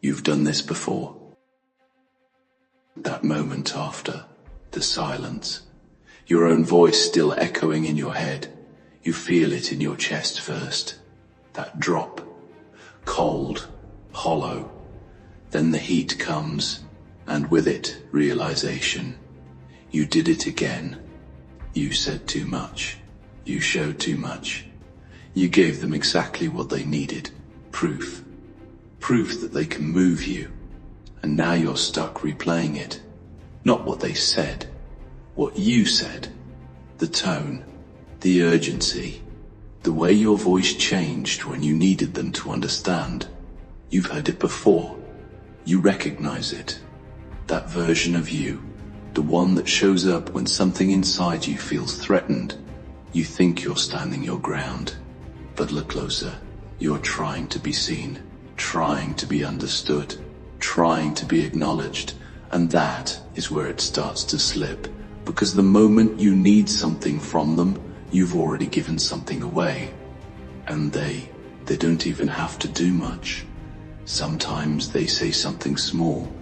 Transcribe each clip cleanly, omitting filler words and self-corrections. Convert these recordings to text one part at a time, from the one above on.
You've done this before. That moment after, the silence, your own voice still echoing in your head. You feel it in your chest first. That drop, cold, hollow. Then the heat comes, and with it, realization. You did it again. You said too much. You showed too much. You gave them exactly what they needed. Proof. Proof that they can move you. And now you're stuck replaying it. Not what they said. What you said. The tone. The urgency. The way your voice changed when you needed them to understand. You've heard it before. You recognize it. That version of you. The one that shows up when something inside you feels threatened. You think you're standing your ground. But look closer. You're trying to be seen. Trying to be understood. Trying to be acknowledged. And that is where it starts to slip. Because the moment you need something from them, you've already given something away. And they don't even have to do much. Sometimes they say something small,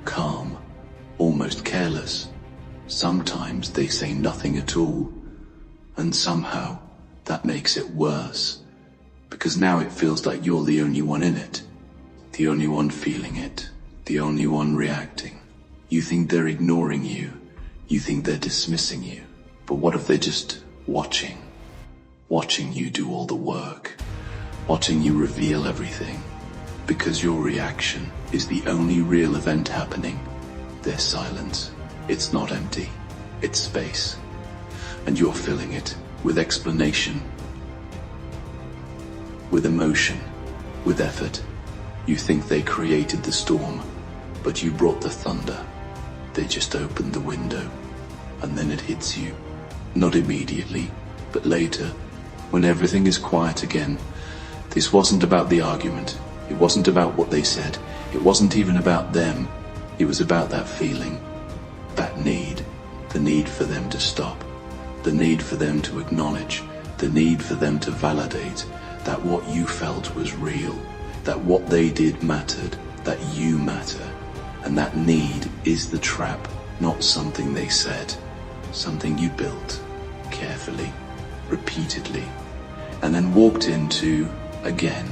calm, almost careless. Sometimes they say nothing at all. And somehow, that makes it worse. Because now it feels like you're the only one in it. The only one feeling it. The only one reacting. You think they're ignoring you. You think they're dismissing you. But what if they're just watching? Watching you do all the work. Watching you reveal everything. Because your reaction is the only real event happening. Their silence. It's not empty. It's space. And you're filling it with explanation. With emotion. With effort. You think they created the storm, but you brought the thunder. They just opened the window, and then it hits you. Not immediately, but later, when everything is quiet again. This wasn't about the argument. It wasn't about what they said. It wasn't even about them. It was about that feeling, that need, the need for them to stop, the need for them to acknowledge, the need for them to validate that what you felt was real, that what they did mattered, that you matter. And that need is the trap, not something they said, something you built, carefully, repeatedly, and then walked into again.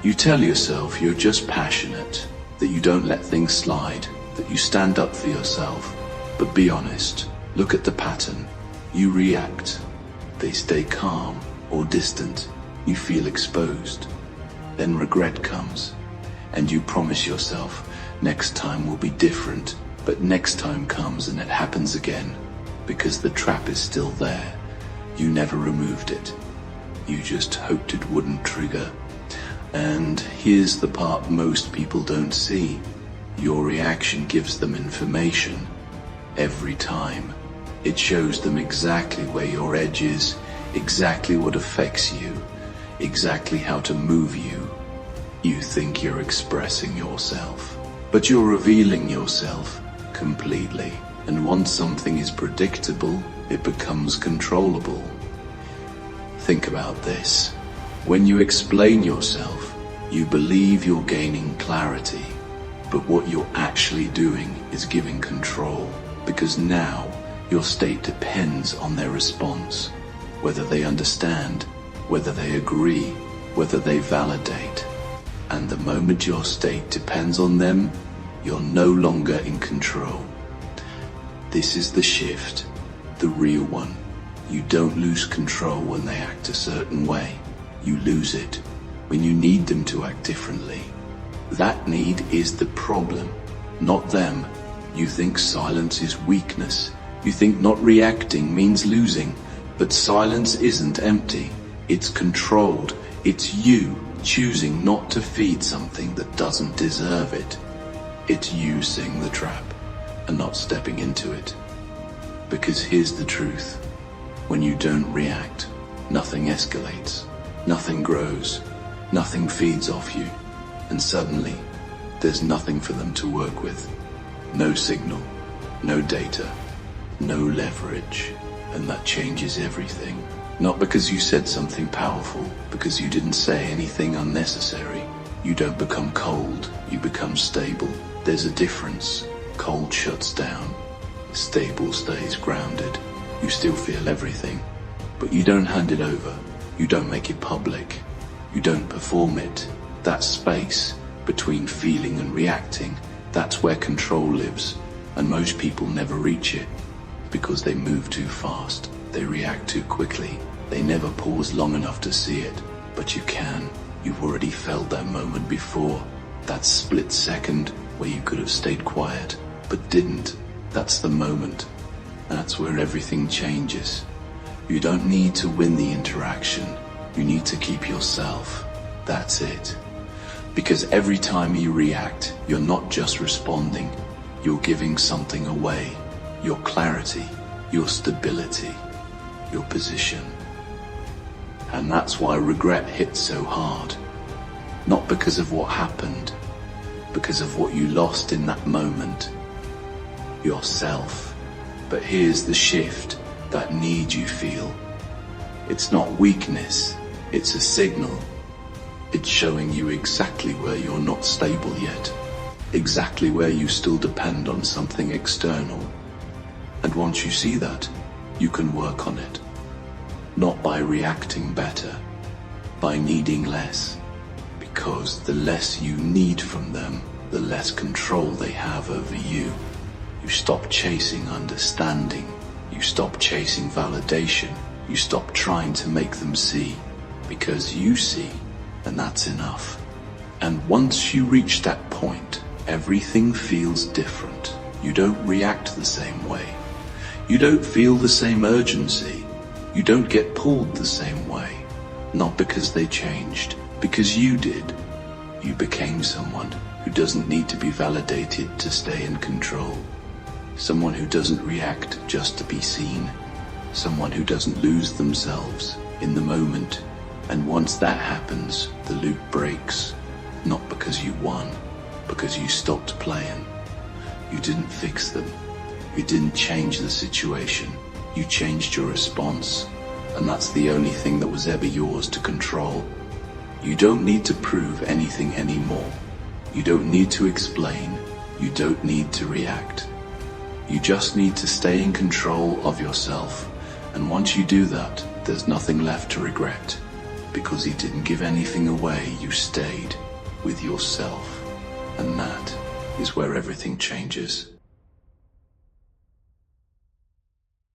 You tell yourself you're just passionate, that you don't let things slide, that you stand up for yourself. But be honest, look at the pattern. You react. They stay calm or distant. You feel exposed. Then regret comes, and you promise yourself, next time will be different. But next time comes and it happens again, because the trap is still there. You never removed it. You just hoped it wouldn't trigger. And here's the part most people don't see. Your reaction gives them information. Every time. It shows them exactly where your edge is, exactly what affects you, exactly how to move you. You think you're expressing yourself, but you're revealing yourself completely. And once something is predictable, it becomes controllable. Think about this. When you explain yourself, you believe you're gaining clarity, but what you're actually doing is giving control, because now your state depends on their response, whether they understand, whether they agree, whether they validate. And the moment your state depends on them, you're no longer in control. This is the shift, the real one. You don't lose control when they act a certain way. You lose it when you need them to act differently. That need is the problem, not them. You think silence is weakness. You think not reacting means losing. But silence isn't empty. It's controlled. It's you choosing not to feed something that doesn't deserve it. It's you seeing the trap and not stepping into it. Because here's the truth. When you don't react, nothing escalates. Nothing grows, nothing feeds off you, and suddenly, there's nothing for them to work with. No signal, no data, no leverage, and that changes everything. Not because you said something powerful, because you didn't say anything unnecessary, You don't become cold, you become stable. There's a difference. Cold shuts down. Stable stays grounded. You still feel everything, but you don't hand it over. You don't make it public. You don't perform it. That space between feeling and reacting, that's where control lives. And most people never reach it because they move too fast. They react too quickly. They never pause long enough to see it. But you can. You've already felt that moment before. That split second where you could have stayed quiet, but didn't. That's the moment. That's where everything changes. You don't need to win the interaction. You need to keep yourself. That's it. Because every time you react, you're not just responding. You're giving something away. Your clarity, your stability, your position. And that's why regret hits so hard. Not because of what happened, because of what you lost in that moment. Yourself. But here's the shift, that need you feel. It's not weakness, it's a signal. It's showing you exactly where you're not stable yet. Exactly where you still depend on something external. And once you see that, you can work on it. Not by reacting better, by needing less. Because the less you need from them, the less control they have over you. You stop chasing understanding. You stop chasing validation. You stop trying to make them see. Because you see, and that's enough. And once you reach that point, everything feels different. You don't react the same way. You don't feel the same urgency. You don't get pulled the same way. Not because they changed, because you did. You became someone who doesn't need to be validated to stay in control. Someone who doesn't react just to be seen. Someone who doesn't lose themselves in the moment. And once that happens, the loop breaks. Not because you won, because you stopped playing. You didn't fix them. You didn't change the situation. You changed your response. And that's the only thing that was ever yours to control. You don't need to prove anything anymore. You don't need to explain. You don't need to react. You just need to stay in control of yourself. And once you do that, there's nothing left to regret. Because you didn't give anything away, you stayed with yourself. And that is where everything changes.